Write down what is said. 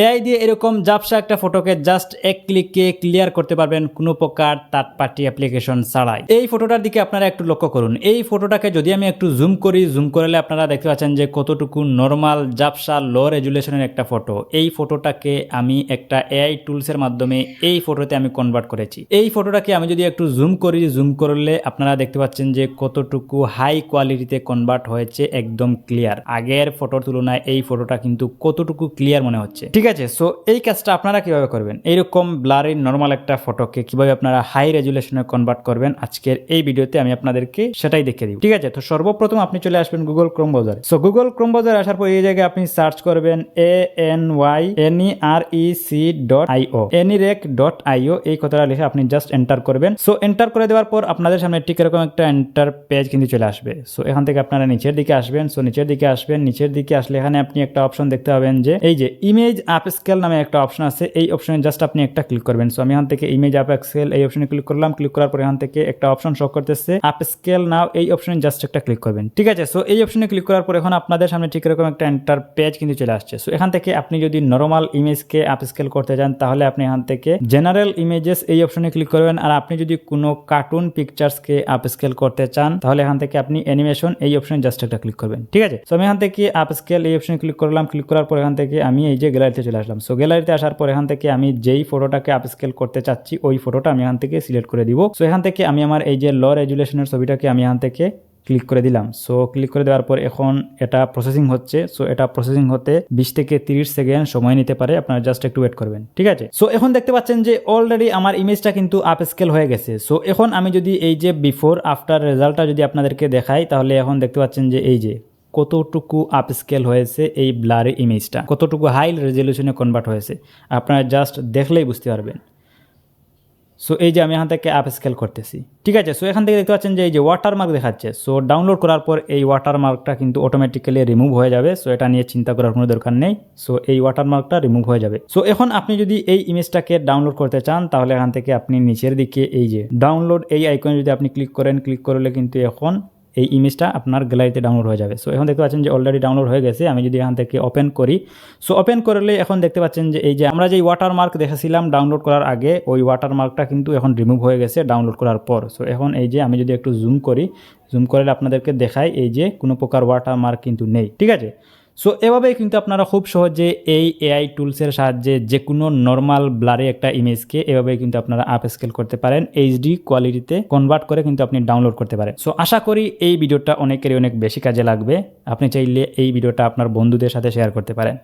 AI দিয়ে এরকম ঝাপসা একটা ফটোকে জাস্ট এক ক্লিকে ক্লিয়ার করতে পারবেন কোনো প্রকার থার্ড পার্টি অ্যাপ্লিকেশন ছাড়াই। এই ফটোটার দিকে আপনারা একটু লক্ষ্য করুন। এই ফটোটাকে যদি আমি একটু জুম করি, জুম করলে আপনারা দেখতে পাচ্ছেন যে কতটুকু নর্মাল ঝাপসা লো রেজুলেশনের একটা ফটো। এই ফটোটাকে আমি একটা এআই টুলসের মাধ্যমে এই ফটোতে আমি কনভার্ট করেছি। এই ফটোটাকে আমি যদি একটু জুম করি, জুম করলে আপনারা দেখতে পাচ্ছেন যে কতটুকু হাই কোয়ালিটিতে কনভার্ট হয়েছে, একদম ক্লিয়ার। আগের ফটোর তুলনায় এই ফটোটা কিন্তু কতটুকু ক্লিয়ার মনে হচ্ছে। ঠিক আছে, সো এই কাজটা আপনারা কিভাবে করবেন, এইরকম ব্লারি নর্মাল একটা ফটোকে কিভাবে আপনারা হাই রেজুলেশনে কনভার্ট করবেন, আজকের এই ভিডিওতে আমি আপনাদেরকে সেটাই দেখিয়ে দিব। ঠিক আছে, তো সর্বপ্রথম আপনি চলে আসবেন গুগল ক্রোম ব্রাউজারে। সো গুগল ক্রোম ব্রাউজারে আসার পর এই জায়গায় আপনি সার্চ করবেন ANYNEREC.IO ANYREC.IO এই কথাটা লিখে আপনি জাস্ট এন্টার করবেন। সো এন্টার করে দেওয়ার পর আপনাদের সামনে ঠিক এরকম একটা এন্টার পেজ কিন্তু চলে আসবে। সো এখান থেকে আপনারা নিচের দিকে আসবেন। সো নিচের দিকে আসবেন, নিচের দিকে আসলে এখানে আপনি একটা অপশন দেখতে পাবেন যে এই যে ইমেজ আপ স্কেল নামে একটা অপশন আছে। এই অপশনে জাস্ট আপনি একটা ক্লিক করবেন। সো আমি এখান থেকে ইমেজ আপ স্কেল এই অপশনে ক্লিক করলাম। ক্লিক করার পর এখান থেকে একটা অপশন শো করতেছে আপ স্কেল নাও, এই অপশনে জাস্ট একটা ক্লিক করবেন। ঠিক আছে, সো এই অপশনে ক্লিক করার পর এখন আপনাদের সামনে ঠিক এরকম একটা এন্টার পেজ কিন্তু চলে আসছে। সো এখান থেকে আপনি যদি নরমাল ইমেজকে আপ স্কেল করতে চান তাহলে আপনি এখান থেকে জেনারেল ইমেজেস এই অপশনে ক্লিক করবেন। আর আপনি যদি কোনো কার্টুন পিকচার্সকে আপ স্কেল করতে চান তাহলে এখান থেকে আপনি অ্যানিমেশন এই অপশনে জাস্ট একটা ক্লিক করবেন। ঠিক আছে, সো আমি এখান থেকে আপ স্কেল এই অপশনে ক্লিক করলাম। ক্লিক করার পর এখান থেকে আমি এই যে গ্যালারিতে চলে আসলাম। সো গ্যালারিতে আসার পর এখান থেকে আমি যেই ফটোটাকে আপ স্কেল করতে চাচ্ছি ওই ফটোটা আমি এখান থেকে সিলেক্ট করে দিব। সো এখান থেকে আমি আমার এই যে লো রেজুলেশনের ছবিটাকে আমি এখান থেকে ক্লিক করে দিলাম। সো ক্লিক করে দেওয়ার পর এখন এটা প্রসেসিং হচ্ছে। সো এটা প্রসেসিং হতে 20 থেকে 30 সেকেন্ড সময় নিতে পারে, আপনারা জাস্ট একটু ওয়েট করবেন। ঠিক আছে, সো এখন দেখতে পাচ্ছেন যে অলরেডি আমার ইমেজটা কিন্তু আপ স্কেল হয়ে গেছে। সো এখন আমি যদি এই যে বিফোর আফটার রেজাল্টটা যদি আপনাদেরকে দেখাই তাহলে এখন দেখতে পাচ্ছেন যে এই যে কতটুকু আপ স্কেল হয়েছে এই ব্লারি ইমেজটা, কতটুকু হাই রেজলিউশনে কনভার্ট হয়েছে আপনারা জাস্ট দেখলেই বুঝতে পারবেন। সো এই যে আমি এখান থেকে আপ স্কেল করতেছি। ঠিক আছে, সো এখান থেকে দেখতে পাচ্ছেন যে এই যে ওয়াটারমার্ক দেখাচ্ছে। সো ডাউনলোড করার পর এই ওয়াটারমার্কটা কিন্তু অটোমেটিক্যালি রিমুভ হয়ে যাবে। সো এটা নিয়ে চিন্তা করার কোনো দরকার নেই। সো এই ওয়াটারমার্কটা রিমুভ হয়ে যাবে। সো এখন আপনি যদি এই ইমেজটাকে ডাউনলোড করতে চান তাহলে এখান থেকে আপনি নিচের দিকে এই যে ডাউনলোড এই আইকনে যদি আপনি ক্লিক করেন, ক্লিক করলে কিন্তু এখন এই ইমেজটা আপনার গ্যালারিতে ডাউনলোড হয়ে যাবে। সো এখন দেখতে পাচ্ছেন যে অলরেডি ডাউনলোড হয়ে গেছে। আমি যদি এখান থেকে ওপেন করি, সো ওপেন করলে এখন দেখতে পাচ্ছেন যে এই যে আমরা যে ওয়াটারমার্ক দেখেছিলাম ডাউনলোড করার আগে ওই ওয়াটারমার্কটা কিন্তু এখন রিমুভ হয়ে গেছে ডাউনলোড করার পর। সো এখন এই যে আমি যদি একটু জুম করি, জুম করলে আপনাদেরকে দেখাই এই যে কোনো প্রকার ওয়াটারমার্ক কিন্তু নেই। ঠিক আছে, সো এভাবেই কিন্তু আপনারা খুব সহজে এই এআই টুলসের সাহায্যে যে কোনো নর্মাল ব্লারি একটা ইমেজকে এভাবেই কিন্তু আপনারা আপ স্কেল করতে পারেন, এইচডি কোয়ালিটিতে কনভার্ট করে কিন্তু আপনি ডাউনলোড করতে পারেন। সো আশা করি এই ভিডিওটা অনেকেরই অনেক বেশি কাজে লাগবে। আপনি চাইলে এই ভিডিওটা আপনার বন্ধুদের সাথে শেয়ার করতে পারেন।